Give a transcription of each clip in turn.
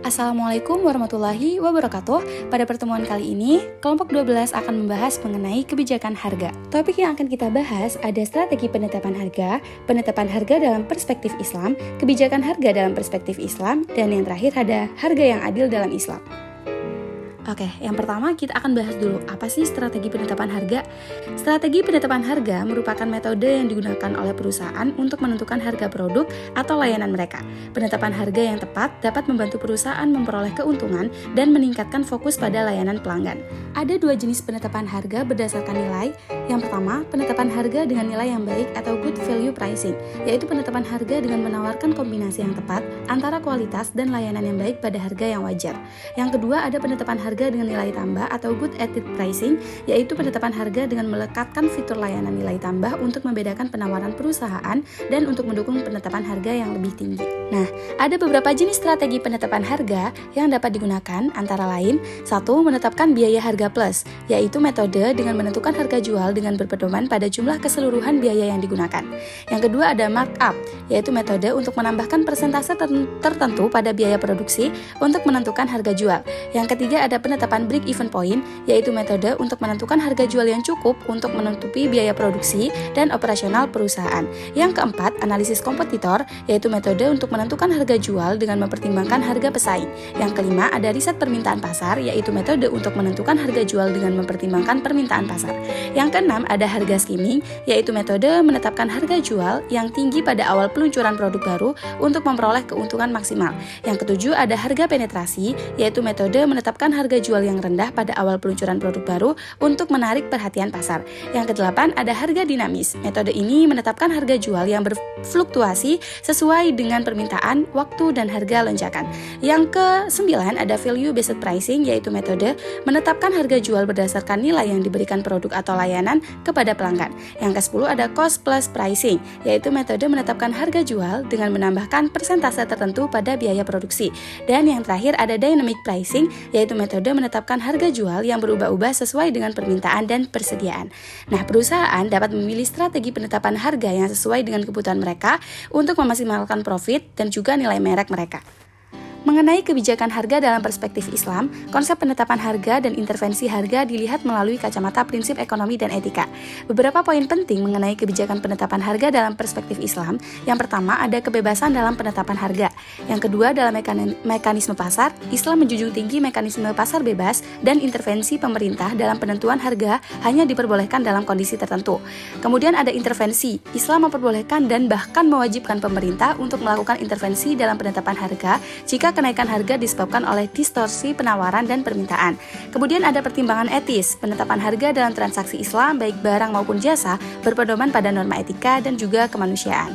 Assalamualaikum warahmatullahi wabarakatuh. Pada pertemuan kali ini, kelompok 12 akan membahas mengenai kebijakan harga. Topik yang akan kita bahas ada strategi penetapan harga dalam perspektif Islam, kebijakan harga dalam perspektif Islam, dan yang terakhir ada harga yang adil dalam Islam. Oke, yang pertama kita akan bahas dulu apa sih strategi penetapan harga. Strategi penetapan harga merupakan metode yang digunakan oleh perusahaan untuk menentukan harga produk atau layanan mereka. Penetapan harga yang tepat dapat membantu perusahaan memperoleh keuntungan dan meningkatkan fokus pada layanan pelanggan. Ada dua jenis penetapan harga berdasarkan nilai. Yang pertama, penetapan harga dengan nilai yang baik atau good value pricing, yaitu penetapan harga dengan menawarkan kombinasi yang tepat antara kualitas dan layanan yang baik pada harga yang wajar. Yang kedua, ada penetapan harga dengan nilai tambah atau good added pricing, yaitu penetapan harga dengan melekatkan fitur layanan nilai tambah untuk membedakan penawaran perusahaan dan untuk mendukung penetapan harga yang lebih tinggi. Nah, ada beberapa jenis strategi penetapan harga yang dapat digunakan, antara lain, 1. Menetapkan biaya harga plus, yaitu metode dengan menentukan harga jual dengan berpedoman pada jumlah keseluruhan biaya yang digunakan. Yang kedua ada markup, yaitu metode untuk menambahkan persentase tertentu pada biaya produksi untuk menentukan harga jual. Yang ketiga ada penetapan break-even point, yaitu metode untuk menentukan harga jual yang cukup untuk menutupi biaya produksi dan operasional perusahaan. Yang keempat, analisis kompetitor, yaitu metode untuk menentukan harga jual dengan mempertimbangkan harga pesaing. Yang kelima, ada riset permintaan pasar, yaitu metode untuk menentukan harga jual dengan mempertimbangkan permintaan pasar. Yang keenam, ada harga skimming, yaitu metode menetapkan harga jual yang tinggi pada awal peluncuran produk baru untuk memperoleh keuntungan maksimal. Yang ketujuh, ada harga penetrasi, yaitu metode menetapkan harga jual yang rendah pada awal peluncuran produk baru untuk menarik perhatian pasar. Yang kedelapan, ada harga dinamis. Metode ini menetapkan harga jual yang berfluktuasi sesuai dengan permintaan, waktu, dan harga lonjakan. Yang kesembilan, ada value based pricing, yaitu metode menetapkan harga jual berdasarkan nilai yang diberikan produk atau layanan kepada pelanggan. Yang ke-10 ada cost plus pricing, yaitu metode menetapkan harga jual dengan menambahkan persentase tertentu pada biaya produksi. Dan yang terakhir ada dynamic pricing, yaitu metode menetapkan harga jual yang berubah-ubah sesuai dengan permintaan dan persediaan. Nah, perusahaan dapat memilih strategi penetapan harga yang sesuai dengan kebutuhan mereka untuk memaksimalkan profit dan juga nilai merek mereka. Mengenai kebijakan harga dalam perspektif Islam, konsep penetapan harga dan intervensi harga dilihat melalui kacamata prinsip ekonomi dan etika. Beberapa poin penting mengenai kebijakan penetapan harga dalam perspektif Islam. Yang pertama, ada kebebasan dalam penetapan harga. Yang kedua, dalam mekanisme pasar, Islam menjunjung tinggi mekanisme pasar bebas dan intervensi pemerintah dalam penentuan harga hanya diperbolehkan dalam kondisi tertentu. Kemudian ada intervensi. Islam memperbolehkan dan bahkan mewajibkan pemerintah untuk melakukan intervensi dalam penetapan harga jika kenaikan harga disebabkan oleh distorsi penawaran dan permintaan. Kemudian ada pertimbangan etis. Penetapan harga dalam transaksi Islam baik barang maupun jasa berpedoman pada norma etika dan juga kemanusiaan.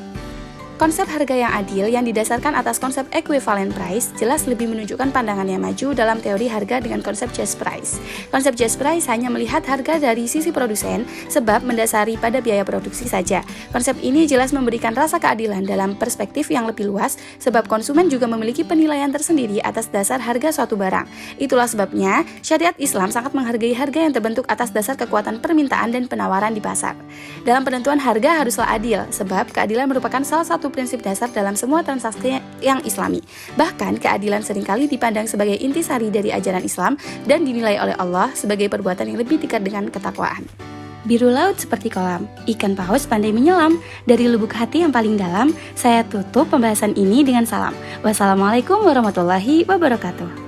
Konsep harga yang adil yang didasarkan atas konsep equivalent price jelas lebih menunjukkan pandangan yang maju dalam teori harga dengan konsep just price. Konsep just price hanya melihat harga dari sisi produsen sebab mendasari pada biaya produksi saja. Konsep ini jelas memberikan rasa keadilan dalam perspektif yang lebih luas sebab konsumen juga memiliki penilaian tersendiri atas dasar harga suatu barang. Itulah sebabnya syariat Islam sangat menghargai harga yang terbentuk atas dasar kekuatan permintaan dan penawaran di pasar. Dalam penentuan harga haruslah adil sebab keadilan merupakan salah satu prinsip dasar dalam semua transaksi yang Islami. Bahkan, keadilan seringkali dipandang sebagai intisari dari ajaran Islam dan dinilai oleh Allah sebagai perbuatan yang lebih dekat dengan ketakwaan. Biru laut seperti kolam, ikan paus pandai menyelam. Dari lubuk hati yang paling dalam, saya tutup pembahasan ini dengan salam. Wassalamualaikum warahmatullahi wabarakatuh.